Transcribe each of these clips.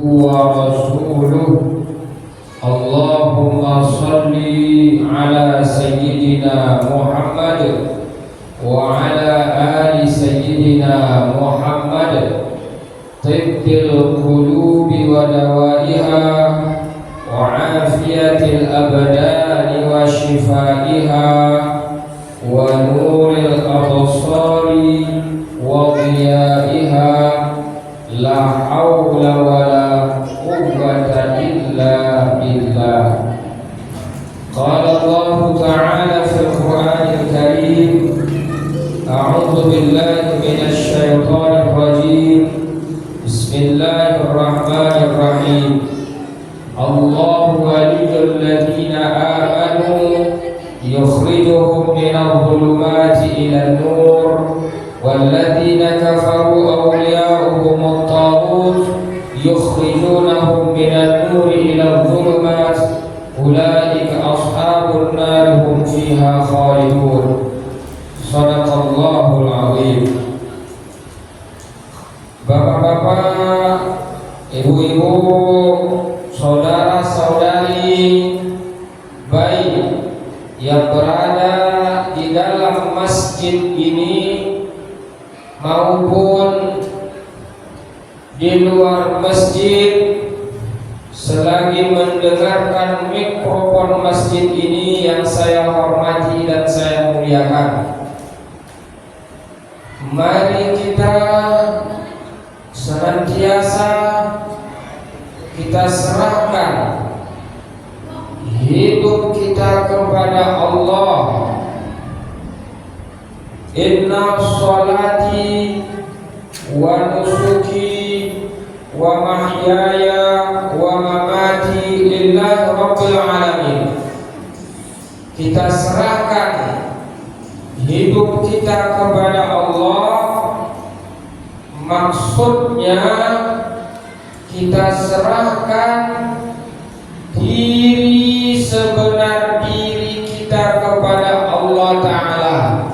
ورسوله اللهم صل على سيدنا محمد وعلى آل سيدنا محمد طب القلوب ودوائها وعافية الأبدان وشفائها ونور الأبصار وضيائها لا حول ولا قوة إلا بالله. قال الله تعالى في القرآن الكريم: أعوذ بالله من الشيطان الرجيم. بسم الله الرحمن الرحيم. الله ولي الذين آمنوا يخرجهم من الظلمات إلى النور والذين كفروا أولياؤهم الطاغوت يخرجونهم من النور إلى الظلمات أولئك أصحاب النار هم فيها خالدون. صدق الله العظيم. Bapak-bapak, ibu-ibu, saudara-saudari baik yang berada di dalam masjid ini maupun di luar masjid, selagi mendengarkan mikrofon masjid ini yang saya hormati dan saya muliakan. Mari kita senantiasa kita serahkan hidup kita kepada Allah. Inna sholati wa nusuki wa mahyaya wa mamati lillahi rabbil alamin. Kita serahkan hidup kita kepada Allah. Maksudnya kita serahkan diri, sebenar diri kita kepada Allah Ta'ala.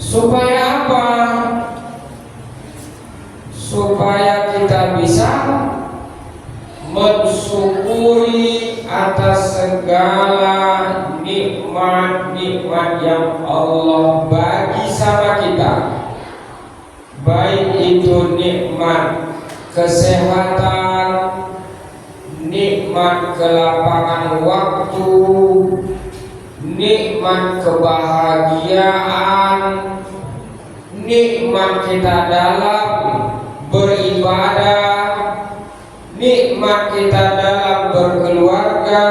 Supaya apa? Supaya kita bisa mensyukuri atas segala nikmat-nikmat yang Allah bagi sama kita. Baik itu nikmat kesehatan, nikmat kelapangan waktu, nikmat kebahagiaan, nikmat kita dalam beribadah, nikmat kita dalam berkeluarga,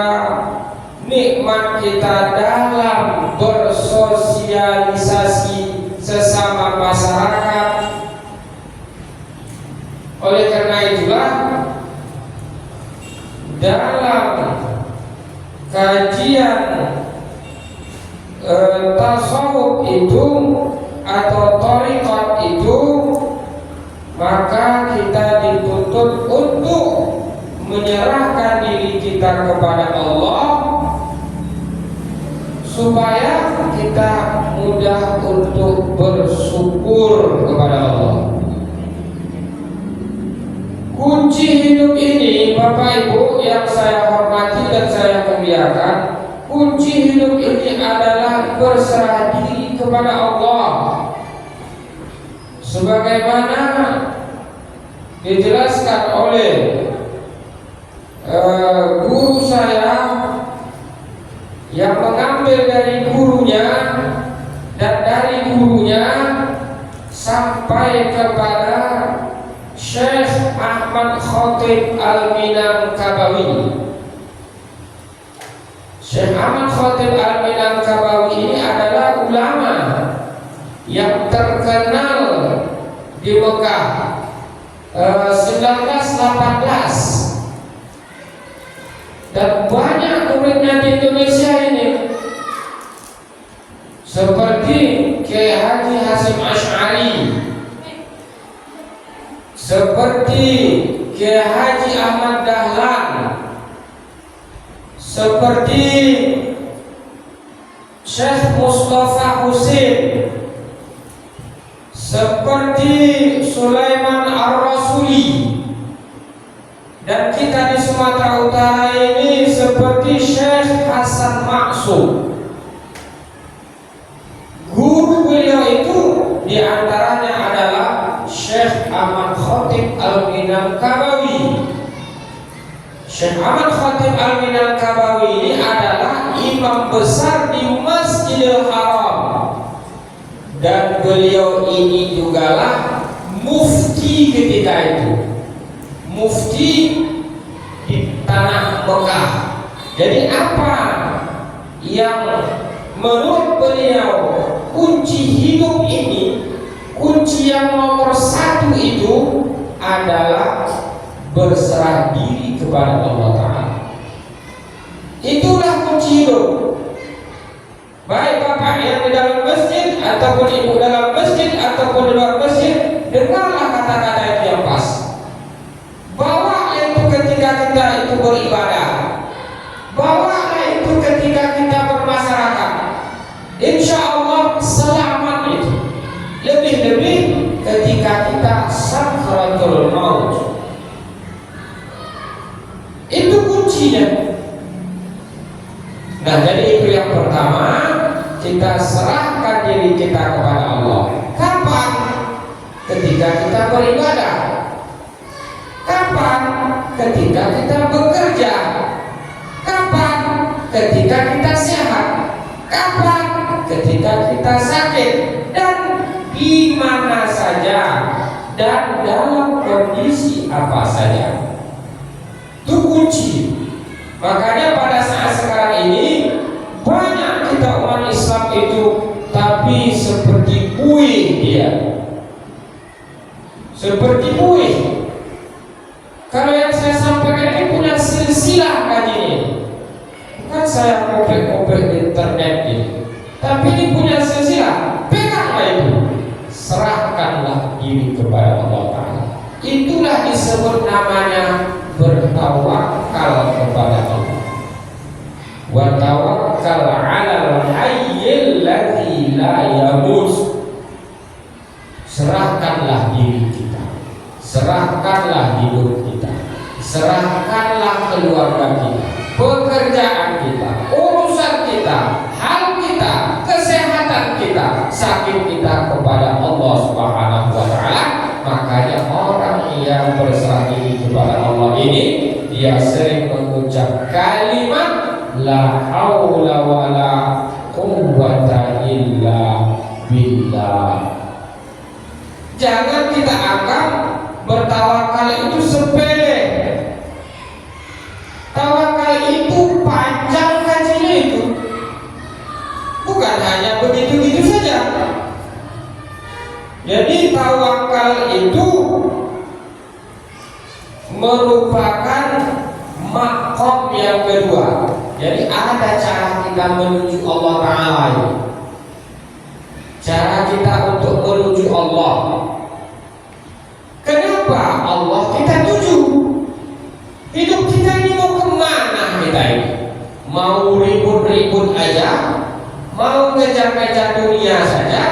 nikmat kita dalam bersosialisasi sesama masyarakat. Oleh karena itulah dalam kajian tasawuf itu atau thariqat itu, maka kita dituntut untuk menyerahkan diri kita kepada Allah supaya kita mudah untuk bersyukur kepada Allah. Kunci hidup ini, Bapak Ibu yang saya hormati dan saya muliakan, kunci hidup ini adalah berserah diri kepada Allah. Sebagaimana dijelaskan oleh guru saya yang mengambil dari gurunya dan dari gurunya sampai kepada Syekh Ahmad Khatib Al-Minangkabawi. Syekh Ahmad Khatib Al-Minangkabawi ini adalah ulama yang terkenal di Mekah 1918, dan banyak muridnya di Indonesia ini seperti Kiai Haji Hasyim Asy'ari, seperti Kiai Haji Ahmad Dahlan, seperti Syekh Mustafa Husain, seperti Sulaiman Ar-Rasuli, Ahmad Khatib Al-Minangkabawi. Syekh Ahmad Khatib Al-Minangkabawi ini adalah imam besar di Masjidil Haram, dan beliau ini jugalah mufti ketika itu, mufti di tanah Mekah. Jadi apa yang menurut beliau kunci hidup ini, kunci yang nomor satu itu adalah berserah diri kepada Allah Ta'ala. Itulah kunci hidup. Baik bapak yang di dalam masjid ataupun ibu dalam masjid ataupun di luar masjid, dengarlah kata-kata itu yang pas. Bawa itu ketika kita itu beribadah, bawa itu ketika kita bermasyarakat. Insya Allah selamat itu. Lebih-lebih ketika kita sakratul maut. Itu kuncinya. Nah, jadi itu yang pertama, kita serahkan diri kita kepada Allah. Kapan? Ketika kita beribadah. Kapan? Ketika kita bekerja. Kapan? Ketika kita sehat. Kapan? Ketika kita sakit. Dan di mana saja, dan dalam kondisi apa saja. Itu kunci. Makanya pada saat sekarang ini banyak kita umat Islam itu tapi seperti buih dia, seperti buih. Kalau yang saya sampaikan ini punya silsilah kajinya, bukan saya kopek-kopek di internet ini, tapi ini punya silsilah. Peganglah itu, serahkanlah diri kepada Allah Ta'ala. Itulah disebut namanya bertawakal kepada Allah. Wa tawakkal 'alal hayyil ladzi la yamut. Serahkanlah diri kita, serahkanlah hidup kita, serahkanlah keluarga kita, pekerjaan kita, urusan kita, hal kita, kesehatan kita, sakit kita kepada Allah Subhanahu wa Ta'ala. Makanya orang yang berserah diri kepada Allah ini, dia sering mengucap kalimat la haula wala quwwata illa billah. Jangan kita anggap bertawakal itu sepele. Tawakal itu panjang kajinya itu. Bukan hanya begitu-gitu saja. Jadi tawakal itu merupakan makom yang kedua. Jadi ada cara kita menuju Allah Ta'ala. Cara kita untuk menuju Allah. Kenapa Allah kita tuju? Hidup kita ini mau kemana kita ini? Mau ribut-ribut aja? Mau ngejar-ngejar dunia saja?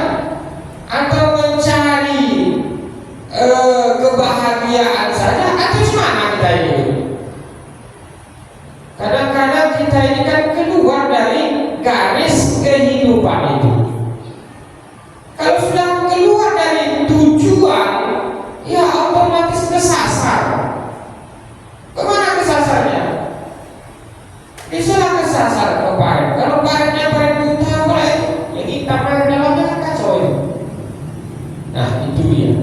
Atau mencari kebahagiaan saja? Atau gimana kita ini? Kadang-kadang kita ini kan keluar dari garis kehidupan itu. Kalau sudah keluar dari tujuan, ya otomatis kesasar. Kemana kesasarnya? Bisa kesasar ke paret. Kalau paretnya paret buta, mulai ya kita paret dalamnya kan kacau itu. Nah itu dia.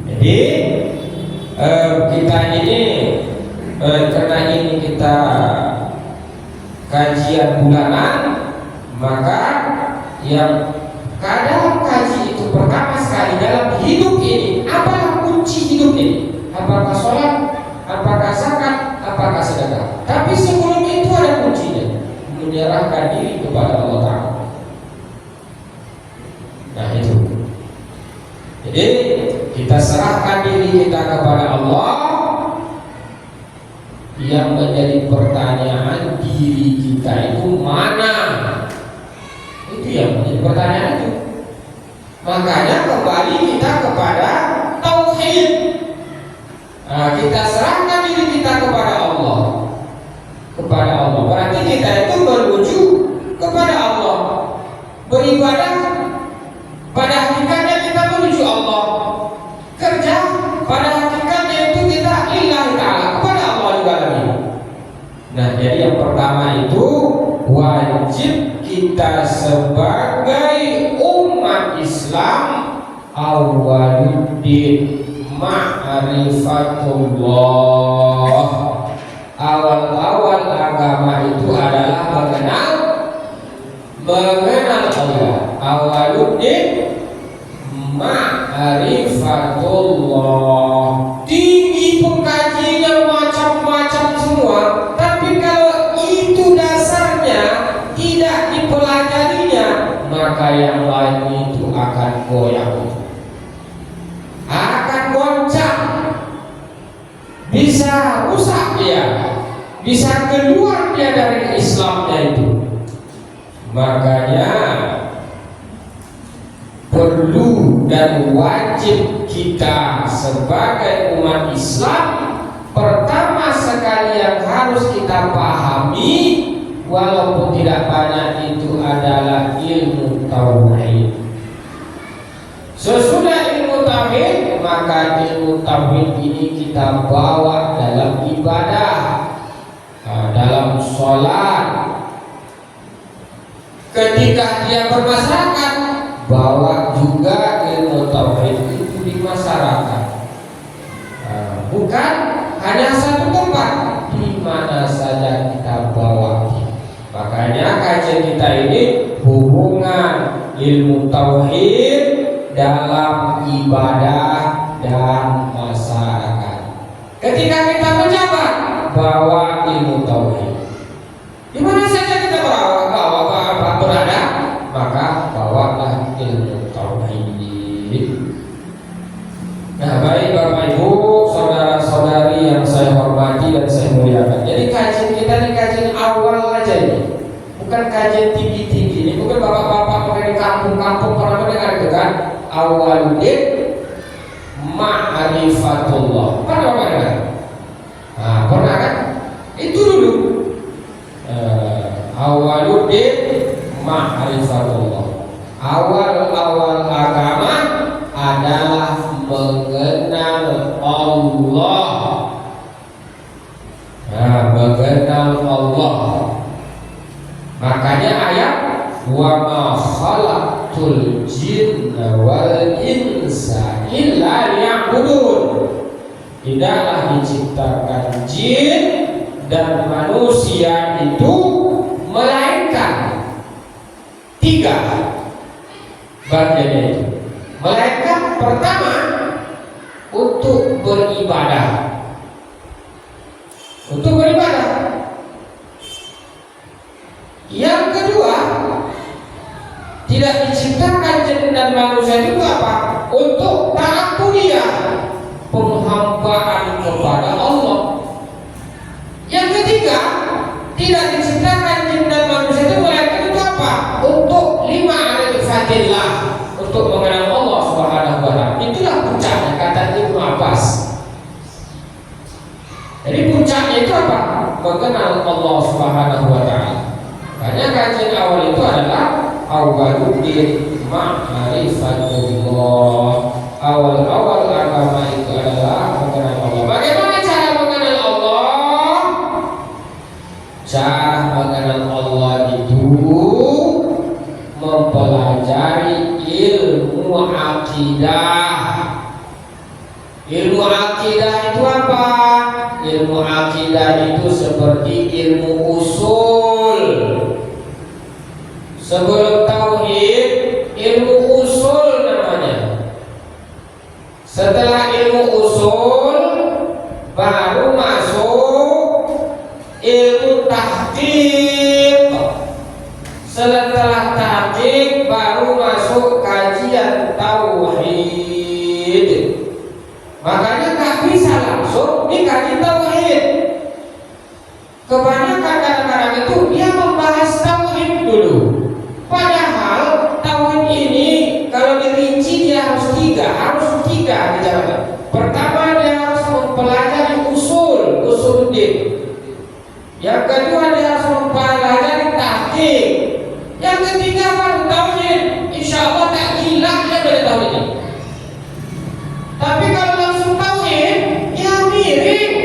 Jadi kita ini karena ini kita kajian bulanan, maka yang kadang kaji itu pertama sekali dalam hidup ini, apalah kunci hidup ini? Apakah sholat, apakah zakat, apakah sedekah? Tapi sebelum itu ada kuncinya, menyerahkan diri kepada Allah Ta'ala. Nah itu. Jadi kita serahkan diri kita kepada Allah. Yang menjadi pertanyaan, diri kita itu mana? Itu yang menjadi pertanyaan itu. Makanya kembali kita kepada tauhid. Nah, kita serahkan diri kita kepada Allah. Kepada Allah. Berarti kita itu menuju kepada Allah. Beribadah pada hakikatnya kita menuju Allah. Kerja pada Nah, jadi yang pertama itu wajib kita sebagai umat Islam awaluddin ma'rifatullah. Awal-awal agama itu adalah mengenal Allah. Awaluddin ma'rifatullah. Tinggi pengkajinya macam-macam semua, tapi kalau itu dasarnya tidak dipelajarinya, maka yang lain itu akan goyang, akan goncang, bisa rusak dia, bisa keluar dia dari Islamnya itu. Makanya perlu dan wajib kita sebagai umat Islam pertama sekali yang harus kita pahami, walaupun tidak banyak, itu adalah ilmu tauhid. Sesudah ilmu tauhid, maka ilmu tauhid ini kita bawa dalam ibadah, dalam sholat. Ketika dia bermasyarakat, bawa juga ilmu tauhid itu di masyarakat. Bukan hanya satu tempat, di mana saja kita bawa. Makanya kajian kita ini hubungan ilmu tauhid dalam ibadah dan masyarakat. Ketika kita menjabat, bawa ilmu tauhid. Di mana saja kita berada, maka bawalah ilmu tauhid. Nah, baik Bapak Ibu, saudara-saudari yang saya hormati dan saya muliakan. Jadi kajian kita ini kajian awal aja ini, bukan kajian tinggi-tinggi. Ini bukan bapak-bapak di kampung-kampung pernah mendengar itu kan? Awaluddin ma'rifatullah. Pernah dengar? Nah, pernah kan? Itu dulu. Awaluddin ma'rifatullah. Awal-awal agama adalah mengenal Allah. Nah, mengenal Allah. Makanya ayat wa ma khalaqtul jinna wal insa illa liya'budun. Tidaklah diciptakan jin dan manusia itu melainkan tiga bagiannya itu. Melainkan pertama untuk beribadah. Untuk beribadah. Yang kedua, tidak diciptakan jin dan manusia itu apa? Untuk ta'abudiyah, penghambaan kepada Allah. Yang ketiga, tidak diciptakan jin dan manusia itu melainkan itu apa? Untuk ma'rifatillah, untuk mengenal Allah Subhanahu wa ta'ala. Itulah puncaknya, kata Ibnu Abbas. Jadi puncaknya itu apa? Mengenal Allah Subhanahu wa ta'ala. Makanya kajian awal itu adalah awaluddin ma'rifatullah. Awal-awal agama itu adalah mengenal Allah. Bagaimana cara mengenal Allah? Cara mengenal Allah itu mempelajari ilmu akidah. Ilmu akidah itu apa? Ilmu akidah itu seperti ilmu usul. Sebelum tauhid, ilmu usul namanya. Setelah ilmu usul, baru masuk ilmu tahqiq. Setelah tahqiq, baru masuk kajian tauhid. Makanya tak bisa langsung dikaji tauhid. Kebanyakan kadang-kadang itu dia membahas tauhid dulu. Padahal tauhid ini kalau dirinci dia harus tiga dijalankan. Pertama dia harus mempelajari usul din. Yang kedua dia harus mempelajari tahqiq. Yang ketiga baru tauhid. Insyaallah tak hilang dia dari tauhid ini. Tapi kalau langsung tauhid, ya miring.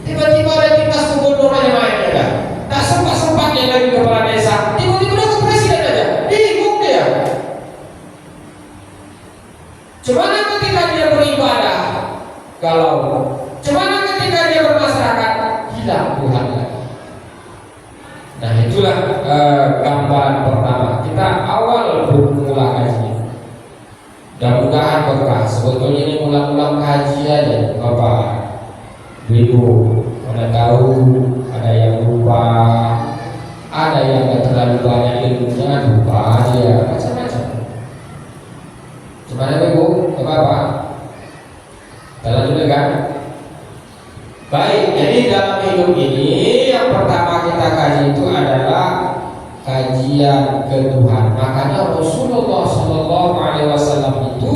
Tiba-tiba ada tingkat sekutu aja main ada. Cuma ketika dia bermasyarakat, hilang Tuhan lagi. Nah itulah gambaran pertama. Kita awal bermula kaji. Mudah-mudahan berkah. Sebetulnya ini ulang-ulang kaji aja, Bapak. Ibu, mana tahu ada yang lupa, ada yang gak terlalu banyak ilmunya, lupa aja, macam-macam. Gimana Ibu? Bapak? Jalan juga kan? Baik, jadi dalam hidup ini yang pertama kita kaji itu adalah kajian ke Tuhan. Makanya Rasulullah SAW itu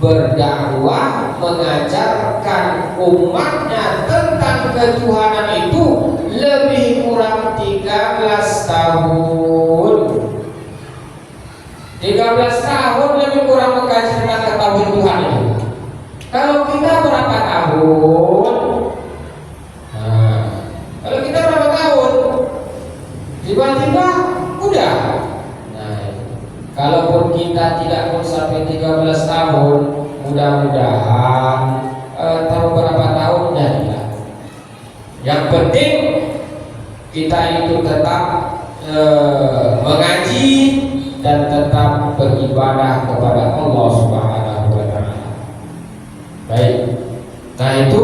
berdakwah mengajarkan umatnya tentang ketuhanan itu lebih kurang 13 tahun. 13 tahun lebih kurang mengkaji tentang ketahuan Tuhan itu. Kalau kita berapa tahun? Nah, kalau kita berapa tahun? Tiba-tiba udah. Nah, kalaupun kita tidak pun sampai 13 tahun, mudah-mudahan tahu berapa tahun jadilah. Yang penting kita itu tetap mengaji dan tetap beribadah kepada Allah Subhanahu wa taala. Baik. Nah, itu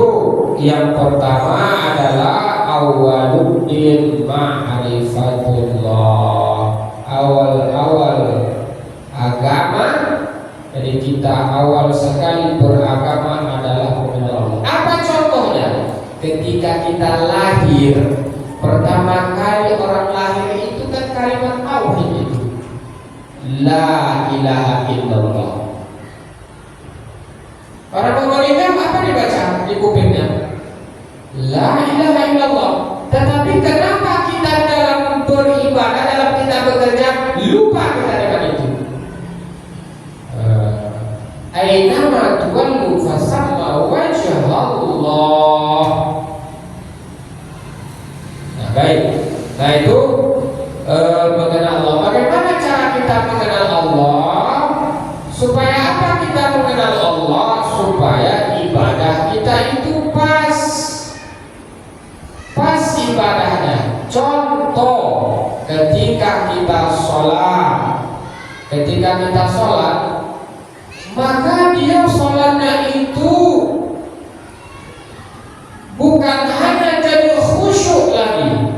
yang pertama adalah awwaluddin ma'rifatullah. Awal-awal agama, jadi kita awal sekali beragama adalah mengenal Allah. Apa contohnya? Ketika kita lahir, pertama kali orang lahir itu kan kalimat tauhid itu. La ilaha illallah. Para pemerintah apa dibaca di kupingnya? La ilaha illallah. Tetapi kenapa kita dalam beribadah, dalam kita bekerja lupa kita dengan itu? Ainama tuwallu fasamma wajha Allah. Nah, baik. Nah, itu mengenal Allah. Bagaimana cara kita mengenal Allah? Supaya apa kita mengenal Allah? Supaya ibadah kita itu pas ibadahnya. Contoh, ketika kita sholat, maka dia sholatnya itu bukan hanya jadi khusyuk lagi,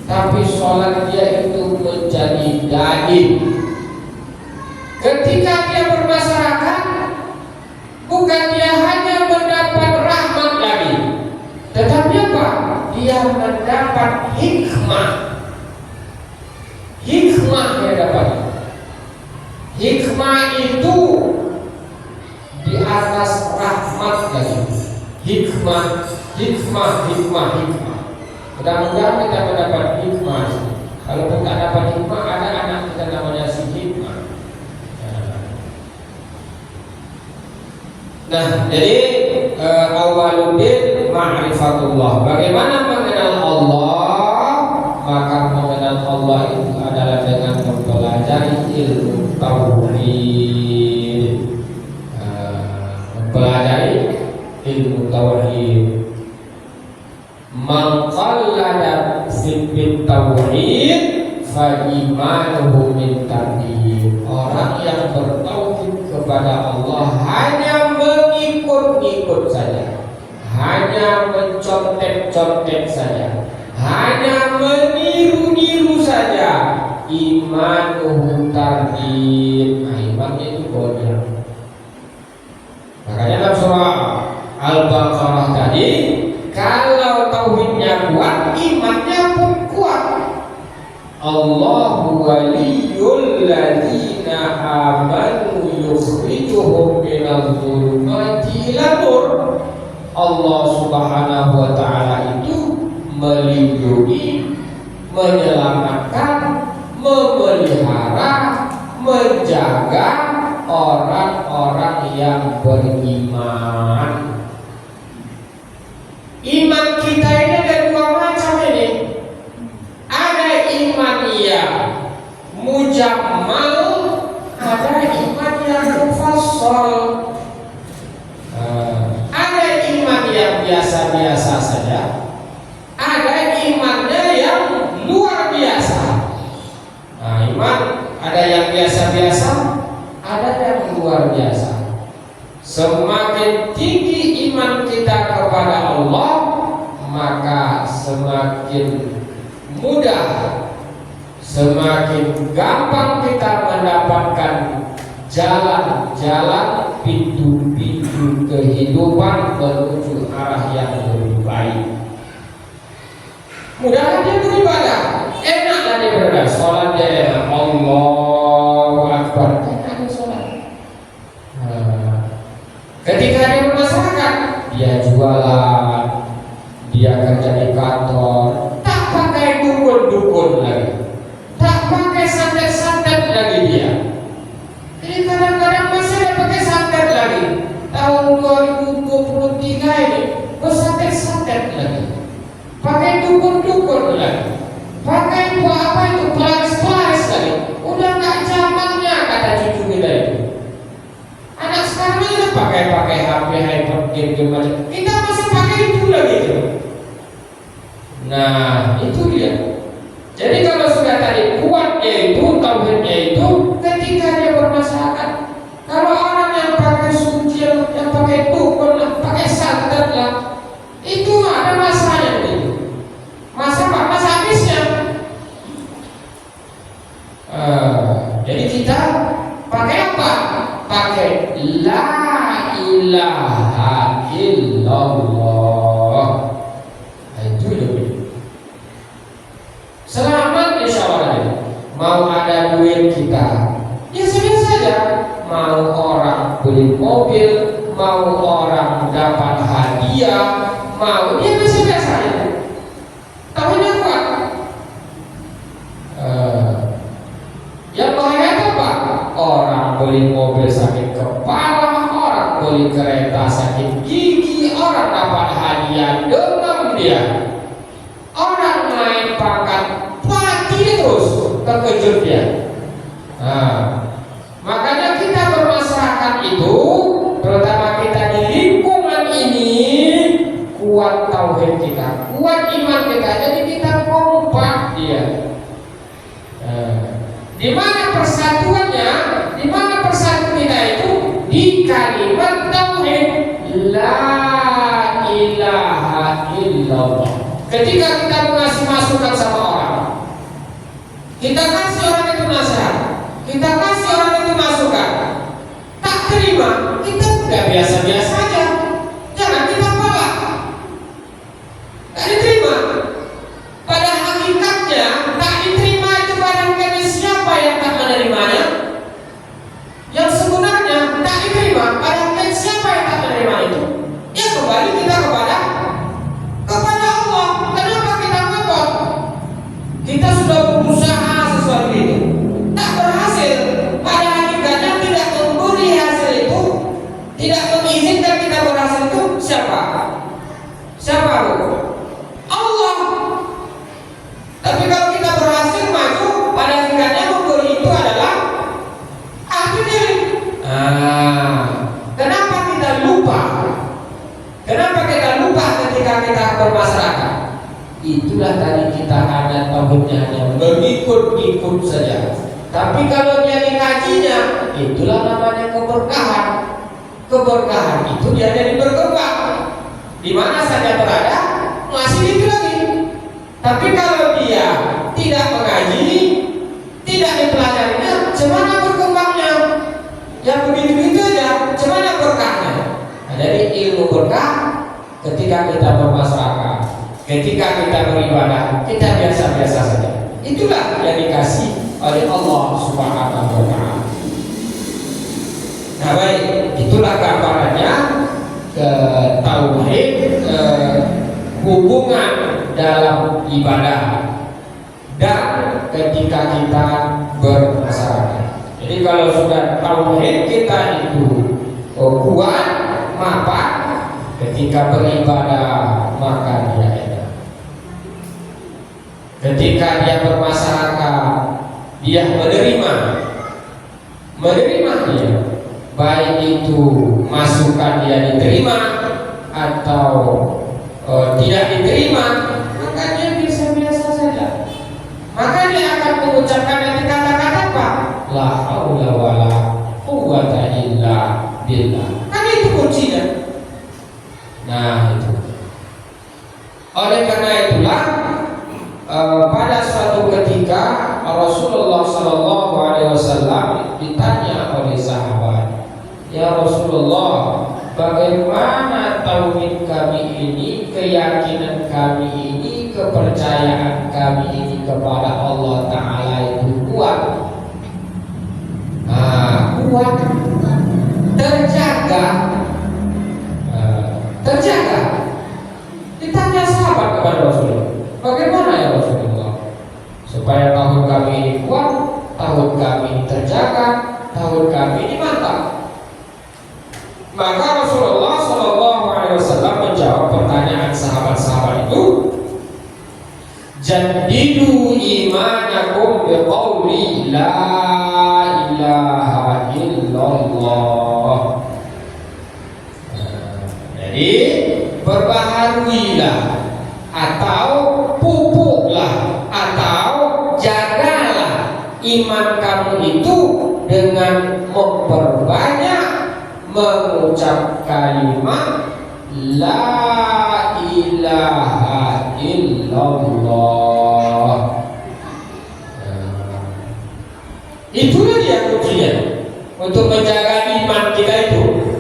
tapi sholat dia itu menjadi daging. Ketika dia bermasyarakat, bukan dia hanya mendapat rahmat lagi, tetapi apa? Dia mendapat hikmah. Hikmah dia dapat. Hikmah itu di atas rahmat lagi. Hikmah. Mudah-mudahan kita mendapat hikmah. Kalau tidak dapat hikmah, ada anak kita namanya si hikmah. Nah, jadi awwaluddin ma'rifatullah. Bagaimana mengenal Allah? Maka mengenal Allah itu adalah dengan mempelajari ilmu tauhid. Mempelajari ilmu tauhid. Man qallada fit tauhid fa imanuhu min tauhid. Orang yang bertauhid kepada Allah hanya mengikut-ikut saja, hanya mencontek-contek saja, hanya meniru-niru saja, imanuhu tardid. Nah, imannya itu bodoh. Makanya dalam surah Al-Baqarah tadi, kalau tauhidnya kuat, imannya pun kuat. Allahu waliyul ladzina amanu yukhrijuhum minadh dhulumati ilan nur. Allah Subhanahu wa taala itu melindungi, menyelamatkan, memelihara, menjaga orang-orang yang beriman. Iman kita ini ada dua macam ini. Ada iman yang mujammal, ada iman yang mufassal. Ada biasa-biasa saja, ada imannya yang luar biasa. Nah, iman ada yang biasa-biasa, ada yang luar biasa. Semakin tinggi iman kita kepada Allah, maka semakin mudah, semakin gampang kita mendapatkan jalan-jalan, pintu-pintu kehidupan menuju arah yang lebih baik. Mudah dia beribadah, enak dan beribadah. Sholat dia enak, Allahu Akbar, enak sholat. Ketika dia bermasyarakat, dia jualan, dia kerja di kantor, tak pakai dukun-dukun lagi, tak pakai santet-santet lagi dia. Jadi kadang-kadang masih ada pakai santet lagi. Tahun 2023 ini bersantet-santet lagi, pakai dukun-dukun lagi, pakai apa itu pelaris-pelaris lagi. Udah nggak zamannya kata cucu kita itu. Anak sekarang ini pakai HP, iPhone, game macam. Kita masih pakai itu lagi tuh. Nah itu dia. Jadi kalau sudah tadi kuatnya itu, tauhidnya itu, ketika dia bermasyarakat, kalau orang yang pakai suci, yang pakai dukun, pakai santet lah, itu ada masanya itu. Masa habisnya. Jadi kita pakai apa? Pakai la ilaha illallah. Itu lebih. Selamat insya Allah. Mau ada duit kita, ya sudah saja. Mau orang beli mobil, mau orang dapat hadiah, mau dia biasa-biasa saja. Tahunya kuat. Yang bahaya itu apa? Orang beli mobil sakit kepala, orang beli kereta sakit gigi, orang dapat hadiah demam dia. Orang naik pangkat mati terus, terkejut dia. Makanya kita bermasyarakat itu, terutama kita di lingkungan ini, kuat tauhid kita, kuat iman kita, jadi kita kompak dia. Di mana persatuannya? Di mana persatu kita itu? Di kalimat tauhid la ilaha illallah. Ketika kita mengasih masukan sama orang, kita kasih orang itu nasihat, kita kasih orang itu masukan, tak terima, kita tidak biasa-biasa aja. Jangan kita tolak, tak diterima. Pada hakikatnya tak diterima itu barangkali siapa yang tak menerimanya. Yang sebenarnya tak diterima barangkali siapa yang tak menerima itu. Ya kembali kita kepada Allah. Kenapa kita ngotot? Kita sudah berusaha sesuatu itu, tak berhasil. Pada hakikatnya tidak memberi hasil itu, tidak mengizinkan kita berhasil itu siapa? Siapa? Allah. Tapi kalau kita berhasil maju, pada hakikatnya memberi itu adalah akhirnya. Kenapa kita lupa? Kenapa kita lupa ketika kita bermasyarakat? Itulah tadi kita ada tauhidnya hanya mengikut-ikut saja. Tapi kalau dia dikajinya, itulah namanya keberkahan. Keberkahan itu dia jadi berkembang. Di mana saja berada, masih itu lagi. Tapi kalau dia tidak mengaji, tidak dipelajarinya, bagaimana berkembangnya? Yang begitu-begitu aja, bagaimana berkahnya? Nah, jadi ilmu berkah ketika kita bermasyarakat, ketika kita beribadah, kita biasa-biasa saja. Itulah yang dikasih oleh Allah Subhanahu wa Ta'ala. Nah baik, itulah gambarannya tauhid, hubungan dalam ibadah dan ketika kita bermasyarakat. Jadi kalau sudah tauhid kita itu kuat, maka ketika beribadah maka dia enak. Ketika dia bermasyarakat, dia menerima dia, baik itu masukan dia diterima atau itu. Oleh karena itulah pada suatu ketika Rasulullah Shallallahu Alaihi Wasallam ditanya oleh sahabat, ya Rasulullah, bagaimana tauhid kami ini, keyakinan kami ini, kepercayaan kami ini kepada Allah Ta'ala itu kuat? Kuat, terjaga, terjaga. Ditanya sahabat kepada Rasulullah, bagaimana ya Rasulullah supaya tauhid kami ini kuat, tauhid kami ini terjaga, tauhid kami ini mantap? Maka Rasulullah Shallallahu Alaihi Wasallam menjawab pertanyaan sahabat-sahabat itu, jadidu imanakum biqauli la ilaha illallah. Jadi berbaharuilah atau pupuklah atau jagalah iman kamu itu dengan memperbanyak mengucap kalimat la ilaha illallah. Itulah dia kuncinya untuk menjaga iman kita itu,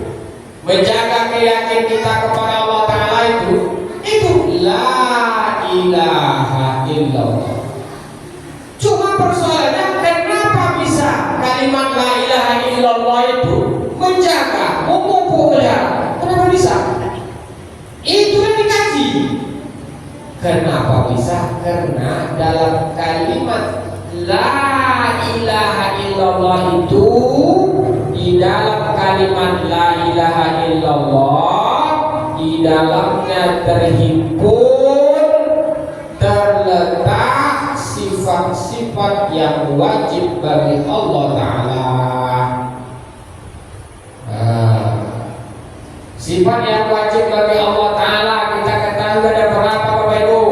menjaga keyakinan kita kepada Allah Ta'ala itu la ilaha illallah. Cuma persoalannya, kenapa bisa kalimat la ilaha illallah itu menjaga, memupuk pelihara? Kenapa bisa? Itu yang dikaji. Kenapa bisa? Karena dalam kalimat la ilaha illallah itu, di dalam kalimat la ilaha illallah, di dalamnya terhimpun, terletak sifat-sifat yang wajib bagi Allah Ta'ala. Sifat yang wajib bagi Allah Ta'ala kita ketahui ada berapa Bapak Ibu?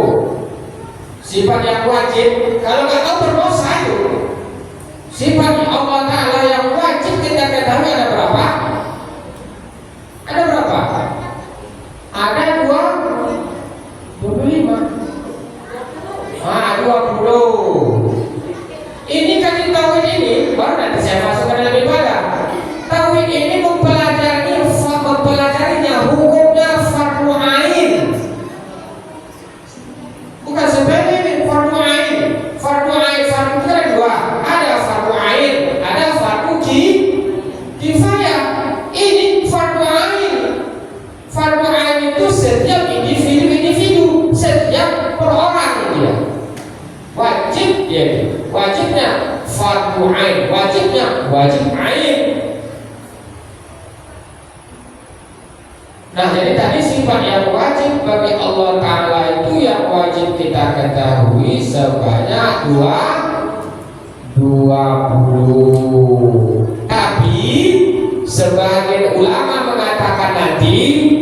Sifat yang wajib, kalau nggak tahu berdosa itu. Sifat Allah Ta'ala yang wajib kita ketahui ada berapa? Ada berapa? Ada 25. 20. Ini kan tauhid ini baru nanti saya masukkan dalam ibadah. Tauhid ini mempelajarinya hukumnya fardu ain. Bukan sebenarnya ini fardu ain. Fardu ain, fardu itu ada dua. Ada fardu ain, ada fardu kifayah. Ini fardu ain. Fardu ain itu setiap individu, setiap perorangan dia wajib dia. Wajibnya fardu ain, wajibnya wajib ain. Nah, jadi tadi sifat yang wajib bagi Allah Ta'ala itu yang wajib kita ketahui sebanyak 20. Tapi sebagian ulama mengatakan nanti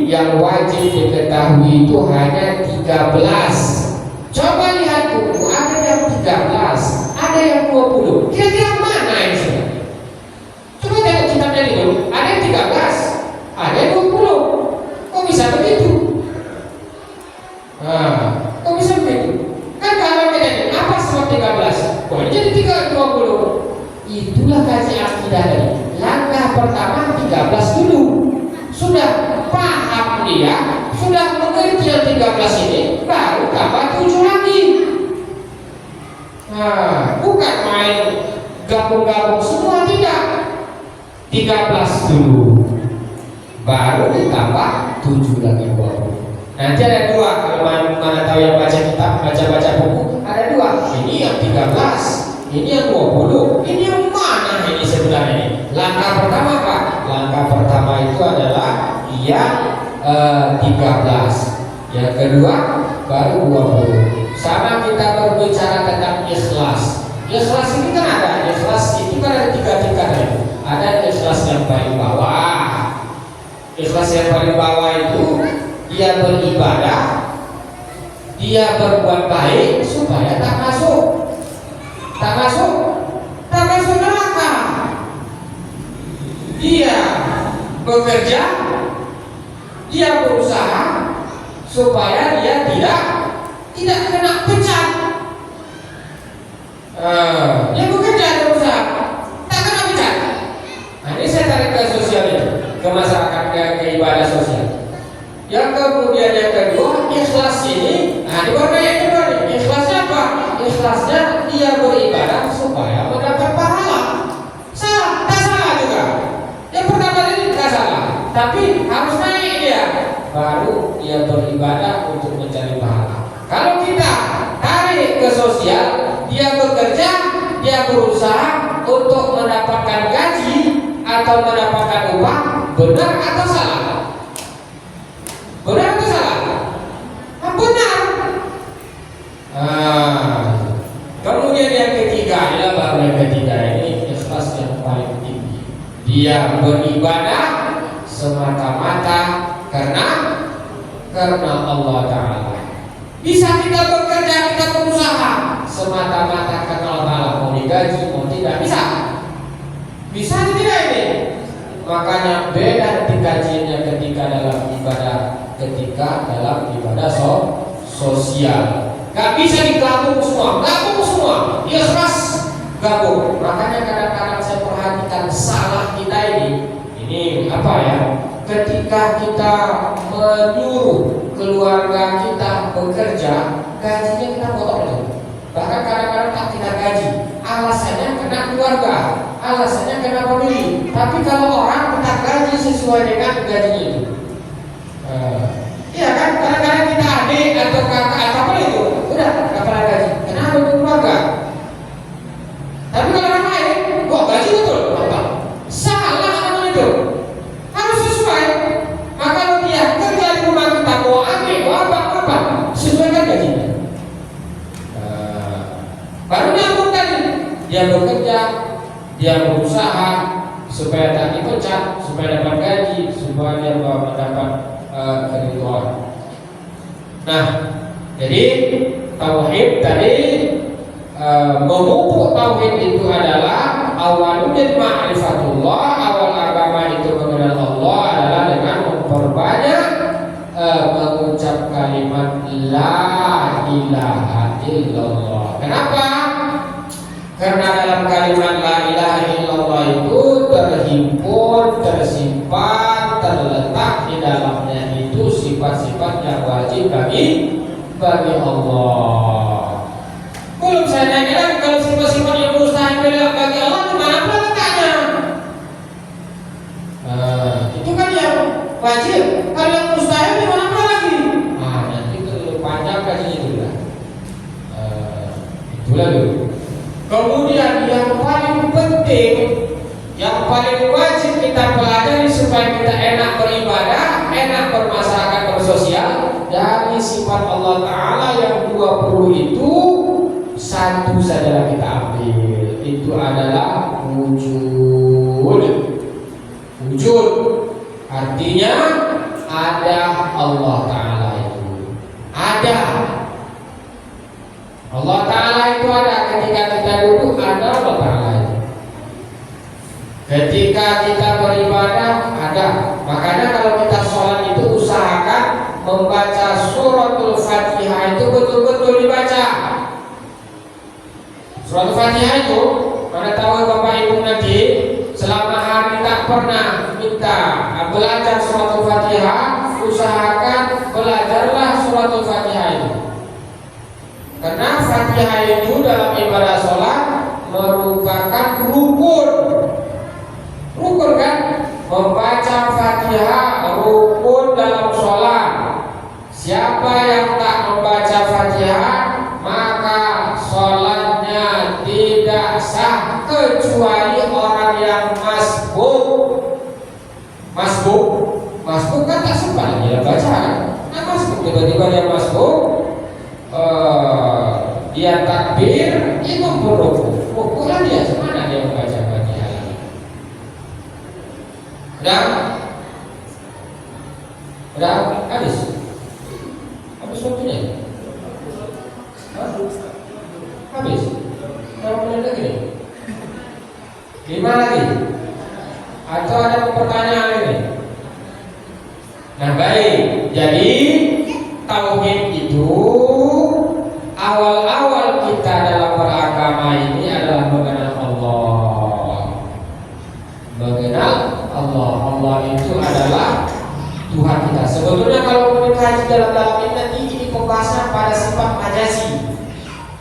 yang wajib diketahui itu hanya 13. Coba lihat buku, ada yang 13, ada yang 20. Kira-kira mana yang sudah? Coba tengok kitabnya dulu. Ada yang 13, ada yang 20. Kok bisa begitu? Kok bisa begitu? Kan kalau kita apa sebab 13? Boleh jadi 20. Itulah kaji akidah tadi. Langkah pertama 13 dulu. Sudah paham dia, sudah mengerti yang 13 ini, baru tambah 7 lagi. Bukan main gabung-gabung semua, tidak. 13 dulu, baru ditambah 7 lagi 20. Nanti ada dua, kalau mana tahu yang baca kitab, baca buku, ada dua. Ini yang 13, ini yang 20, ini yang mana ini sebenarnya? Langkah pertama apa? Langkah pertama itu adalah yang 13. Yang kedua baru 20. Sama kita berbicara tentang ikhlas. Ikhlas ini kan ada, ikhlas itu kan ada 3 tingkatan. Ada ikhlas yang paling bawah. Ikhlas yang paling bawah itu dia beribadah, dia berbuat baik supaya tak masuk neraka. Dia bekerja, dia berusaha supaya dia tidak kena pecat. Dia bekerja di usaha, tak kena pecat. Nah, ini saya tarik ke sosial ini, ke masyarakat, ke ibadah sosial. Yang kemudian yang kedua, ikhlas ini, nah di bawah yang kedua nih, ikhlasnya apa? Ikhlasnya dia beribadah supaya mendapat pahala. Salah, tak salah juga. Yang pertama ini tak salah, tapi harus naik dia, baru dia beribadah untuk mencari pahala. Kalau kita tarik ke sosial, dia bekerja, dia berusaha untuk mendapatkan gaji atau mendapatkan upah, benar atau salah? Benar atau salah? Benar. Kemudian yang ketiga adalah baru yang ketiga ini ikhlas yang paling tinggi. Dia beribadah semata-mata karena Allah Ta'ala. Bisa kita bekerja, kita berusaha semata-mata karena Allah Ta'ala, mau digaji, mau tidak, bisa. Bisa tidak ini? Makanya beda dikajinya ketika dalam ibadah sosial. Gak bisa digabung semua, ikhlas gabung. Makanya kadang-kadang saya perhatikan salah kita ini apa ya? Ketika kita menyuruh keluarga kita bekerja, gajinya kita potong dulu. Bahkan kadang-kadang tak kita gaji, alasannya kena keluarga, alasannya kena pemilik. Tapi kalau orang kita gaji sesuai dengan gajinya itu. Iya kan, kadang-kadang kita adik atau kakak atau apa itu, udah gak pernah gaji. Kenapa itu keluarga? Tapi kalau orang lain, kok gaji betul? Apa? Salah namanya itu. Harus sesuai. Maka kalau dia kerja di rumah kita mau ambil, mau apa, sesuaikan gajinya. Baru nyambung tadi. Dia bekerja, dia berusaha supaya tak dipecat, supaya dapat gaji, supaya dia mendapat keridhaan. Nah, jadi tauhid tadi memupuk tauhid itu adalah awaludin ma'rifatullah. Awal agama itu mengenal Allah adalah dengan memperbanyak mengucap kalimat la ilaha illallah. Kenapa? Karena dalam kalimat la ilaha illallah itu terhimpun, tersimpan, terletak di dalamnya itu sifat-sifat yang wajib bagi Allah. Belum saya nanya lagi, kalau sifat-sifat yang mustahil bagi Allah dimana pula letaknya? Itu kan yang wajib. Kalau yang mustahil dimana pula lagi? Nanti itu panjang kajinya itu lah. Itulah dulu. Kemudian yang paling penting, yang paling wajib kita pelajari supaya kita enak beribadah, enak bermasyarakat, bersosial, dari sifat Allah Ta'ala yang 20 itu satu saja kita ambil, itu adalah wujud. Wujud artinya ada Allah Ta'ala itu. Ada Allah Ta'ala itu ada. Ketika kita duduk ada Allah Ta'ala itu. Ketika kita beribadah ada. Makanya kalau kita sholat itu usahakan membaca suratul Fatihah itu betul-betul dibaca. Suratul Fatihah itu, mana tahu Bapak Ibu nanti selama hari tak pernah minta belajar suratul Fatihah, usahakan belajarlah suratul Fatihah itu. Karena Fatihah itu dalam ibadah sholat merupakan rukun. Rukun kan? Membaca Fatihah rukun dalam sholat. Siapa yang tak membaca Fatihah, maka sholatnya tidak sah, kecuali orang yang masbuk. Masbuk kan tak sempat dia baca. Nah masbuk, tiba-tiba dia masbuk, dia takbir, imam berruku, rukulah dia, semana dia membaca Fatihah lagi. Udah habis waktunya. Habis. Berapa menit lagi nih? 5 lagi. Atau ada pertanyaan ini? Nah baik, jadi tauhid itu awal-awal kita dalam beragama ini adalah mengenal Allah. Mengenal Allah. Allah itu adalah Tuhan kita. Sebetulnya kalau kita dalam ini pembahasan pada sifat majazi.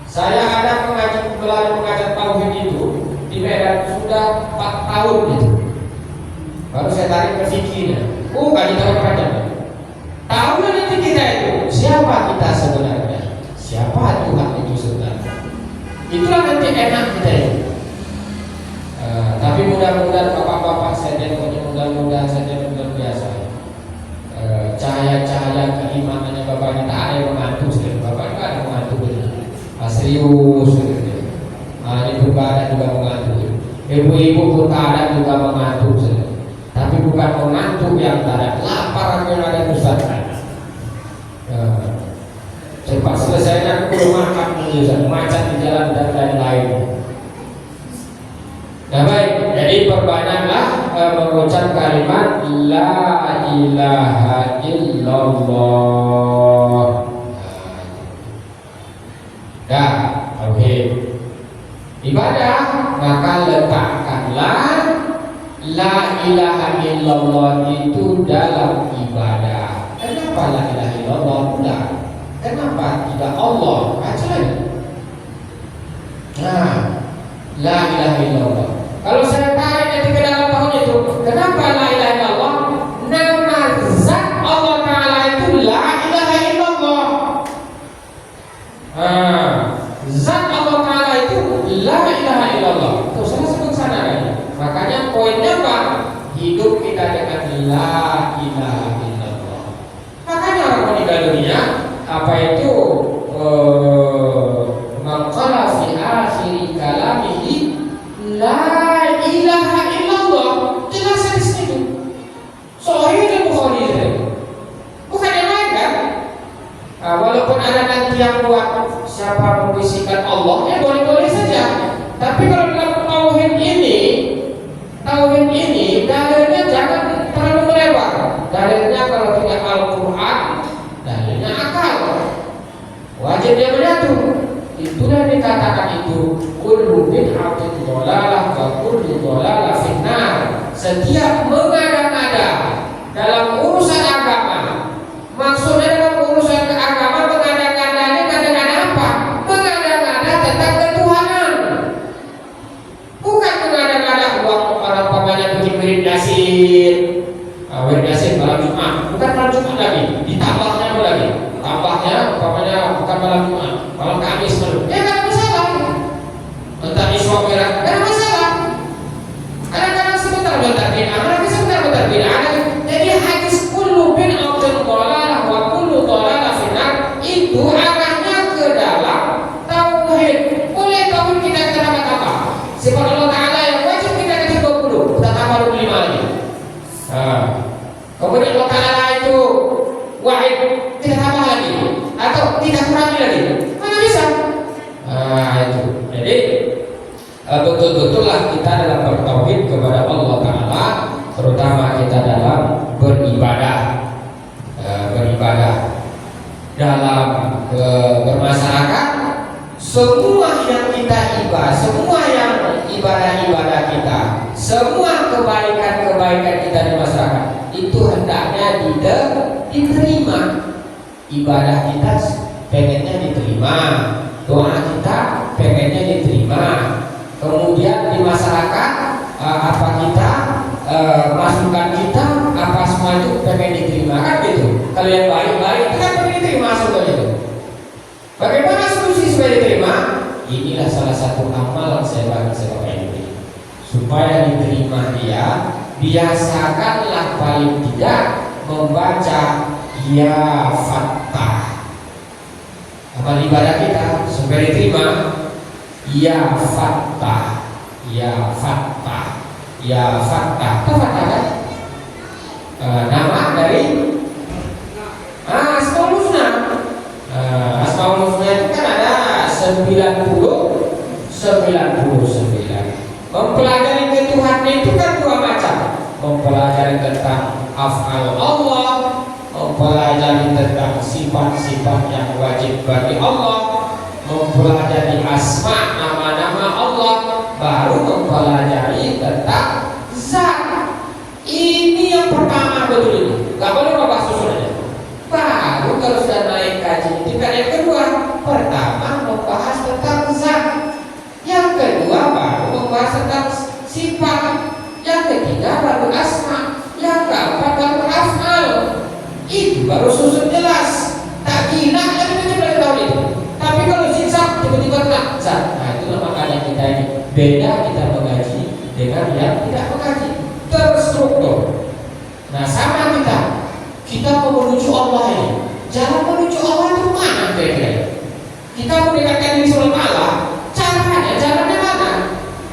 Saya ada melalui pengajian tauhid itu di Medan sudah 4 tahun gitu. Baru saya tarik berfikirnya. Kaji tahu panjang. Tahu nanti kita itu siapa kita sebenarnya? Siapa Tuhan itu sebenarnya? Itulah nanti enak kita itu. Tapi mudah-mudahan bapak-bapak saja, mudah-mudahan saja luar biasa. Cahaya-cahaya keimanannya bapak ini tak ada yang mengantuk sekali. Bapak itu ada mengantuk betul. Serius sekali. Ini beribadah juga mengantuk. Ibu-ibu pun tak ada juga mengantuk sekali. Tapi bukan mengantuk yang tak ada, lapar yang ada Ustaz. Cepat selesainya aku makan macet di jalan dan lain-lain. Nah baik, jadi perbanyaklah mengucap kalimat La ilaha illallah. Dah, oke. Ibadah maka letakkanlah La ilaha illallah itu dalam ibadah. Kenapa la ilaha illallah? Enggak. Kenapa tidak Allah? Baca lagi. Nah, la ilaha illallah. Kalau saya tarik nanti ke dalam tahun itu, kenapa la ilaha illallah? Nama zat Allah Ta'ala itu la ilaha illallah. Zat Allah Ta'ala itu la ilaha illallah. Tuh saya sebut sana kan. Makanya poinnya apa? Hidup kita dengan la ilaha illallah. Makanya orang meninggal dunia apa itu maqala fi akhir kalamihi la ilaha illallah. Jelas di situ. Sahih Bukhari itu. Bukan yang lain kan? Walaupun ada nanti yang buat siapa membisikkan Allah, ya boleh-boleh saja. Tapi kalau dalam tauhid ini dalilnya jangan terlalu melebar. Dalilnya kalau tidak Al-Quran, dalilnya akal. Wajib dia menyatu. Itulah dikatakan itu kullu bid'atin dhalalah wa kullu dhalalah finnar. Setiap mengada-ngada dalam urusan agama, maksudnya dalam urusan agama mengada-ngada ini ngada-ngada apa? Mengada-ngada tentang ketuhanan. Bukan mengada-ngada orang pamannya bikin wirid yasin. Wirid yasin malam Jumat, bukan malam Jumat lagi, ditambahnya apa lagi? Tambahnya pamannya bukan malam Jumat, malam Kamis baru. Ya kan masalah. Tentang Isra Mi'raj, kan masalah. Kadang-kadang sebentar bentar bid'ah, kadang sebentar bentar bid'ah. Jadi hadis kullu bid'atin dhalalah wa kullu dhalalah finnar itu arahnya ke dalam tauhid. Boleh tauhid kita tambah-tambah. Sifat Allah Ta'ala yang wajib kita kasih 20, kita tambah 25 lagi. Kemudian Allah Ta'ala itu wahid, kita tambah lagi atau tidak kurangi lagi. Mana bisa? Itu. Jadi betul-betullah kita dalam bertauhid kepada Allah Ta'ala, terutama kita dalam beribadah, dalam bermasyarakat. Semua yang kita ibadah, semua yang ibadah-ibadah kita, semua kebaikan-kebaikan kita di masyarakat itu hendaknya diterima. Ibadah kita pengennya diterima, doa kita pengennya diterima. Kemudian di masyarakat apa kita masukan kita apa semua itu pengen diterima kan gitu. Kalau yang baik-baik itu kan pengen diterima sebetulnya itu. Bagaimana solusi supaya diterima? Inilah salah satu amal saya bagi Bapak Ibu supaya diterima dia. Biasakanlah paling tidak membaca ya Fattah. Amal ibadah kita supaya diterima ya Fattah, ya Fattah, ya Fattah. Itu Fattah kan? Nama dari Asmaul Husna. Asmaul Husna itu kan ada 99. Mempelajari ketuhanan itu kan dua macam. Mempelajari tentang af'al Allah, mempelajari tentang sifat sifat-sifat yang wajib bagi Allah, mempelajari asma nama-nama Allah, baru mempelajari tentang zat. Ini yang pertama betul ini. Gak boleh membahas susunannya. Baru kalau sudah naik kaji tingkat yang kedua, pertama membahas tentang zat, yang kedua baru membahas tentang sifat, yang ketiga baru asma, yang keempat baru afal. Itu baru susun jelas. Tak gila yang kita belajar tahun itu. Tapi kalau zigzag tiba-tiba kena zat. Nah itulah makanya kita ini beda kita mengaji dengan yang tidak mengaji. Terstruktur. Nah sama kita mau menuju Allah ini. Jalan menuju Allah itu mana kira-kira? Kita mendekatkan diri sama Allah. Caranya, jalannya mana?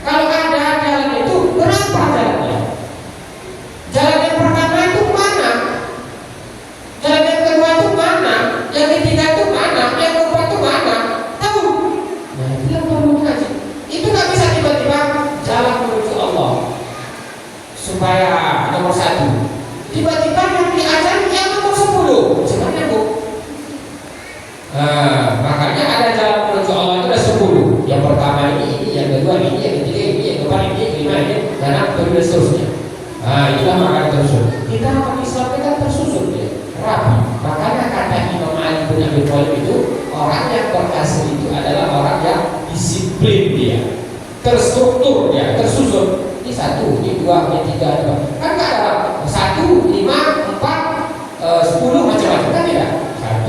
Kalau ada jalan itu, berapa jalannya? Jalan yang pertama itu mana? Jalan yang kedua itu mana? Yang ketiga itu mana? Yang keempat itu mana? Tahu? Nah itu yang perlu mengaji. Itu nggak bisa tiba-tiba jalan menuju Allah supaya nomor 1. Tiba-tiba yang diajari yang nomor 10. Sebenarnya bu. Makanya ada jalan menuju Allah itu ada 10. Yang pertama ini, yang kedua ini, yang ketiga ini, yang keempat ini, yang kelima ini, dan seterusnya. Itulah makanya tersusun. Kita orang Islam kita tersusun ya, rapi. Makanya kata Imam Ali bin Abi Thalib itu, orang yang berhasil itu adalah orang yang disiplin dia, terstruktur dia, tersusun. Ini 1, ini 2, ini 3, kan nggak ada 1, 5, 4, 10 macam-macam kan tidak?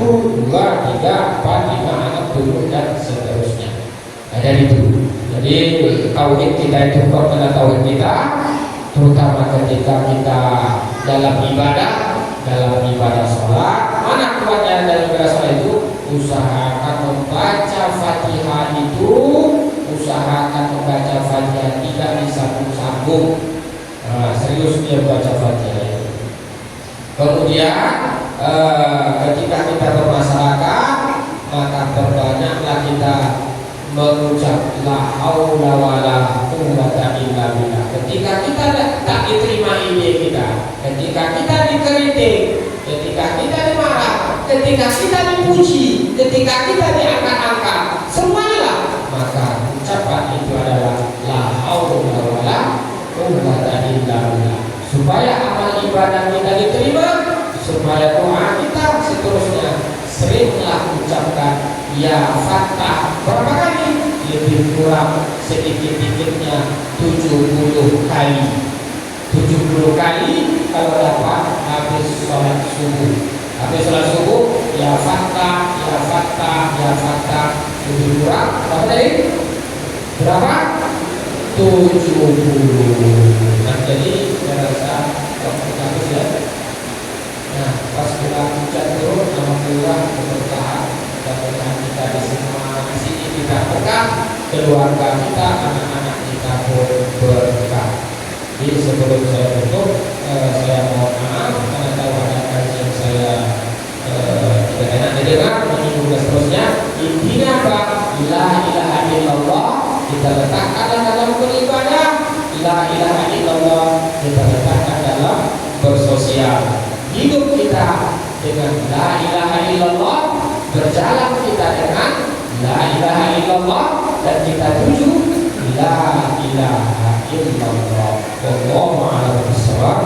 1, 2, 3, 4, 5, 6, 7 dan seterusnya. Ada itu. Jadi tauhid kita itu adalah tauhid kita, terutama ketika kita dalam ibadah sholat. Mana kuatnya dalam ibadah sholat itu? Usahakan membaca Fatihah itu, usahakan membaca Fatihah tidak disambung-sambung. Serius dia baca Fatihah itu. Kemudian ketika kita bermasyarakat, maka perbanyaklah kita mengucap la haula wala quwwata illa billah. Ketika kita tak diterima ide kita, ketika kita dikritik, ketika kita dimarah, ketika kita dipuji, ketika kita diangkat-angkat, semuanya maka ucapan itu adalah la haula wala quwwata illa billah. Supaya amal ibadah kita diterima, supaya doa kita seterusnya seringlah ucapkan ya Fattah. Berapa kali? Lebih kurang sedikit-sedikitnya 70 kali. 70 kali kalau dapat habis sholat subuh. Habis sholat subuh ya Fattah, ya Fattah, ya Fattah. Lebih kurang berapa tadi? Berapa? 70. Nah jadi saya rasa bagus ya. Nah pas kita hujan turun, alhamdulillah berkah. Mudah-mudahan kita di semua di sini kita berkah, keluarga kita, anak-anak kita pun berkah. Jadi sebelum saya tutup, saya mohon maaf karena tahu ada kajian saya tidak enak didengar, menyinggung dan seterusnya. Intinya apa? La ilaha illallah kita letakkan dalam beribadah, la ilaha illallah kita letakkan dalam bersosial. Hidup kita dengan la ilaha illallah, berjalan kita dengan la ilaha illallah, dan kita tuju la ilaha illallah. Wallahu a'lam bishawab.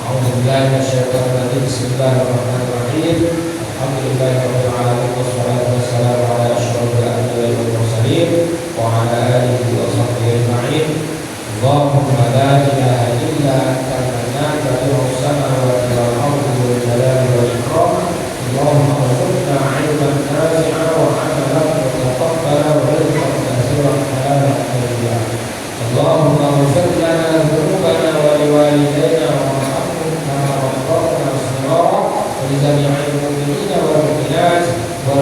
A'udzubillahi minasyaitonir rajim. Bismillahirrahmanirrahim. Alhamdulillahirabbil alamin wassalatu wassalamu ala asyrofil anbiya'i wal mursalin wa ala alihi wa sahbihi ajma'in. Allahumma la ilaha illa anta al-mannan badi'us samawati wal ardi wal jalali wal ikram. Allahumma arzuqna 'ilman nafi'an wa 'amalan mutaqabbalan wa rizqan kathiran halalan tayyiban. Allahumma ighfir lana dhunubana wa liwalidayna warhamhum kama rabbayana shaghira wa li jami'il mu'minina wal mu'minat wal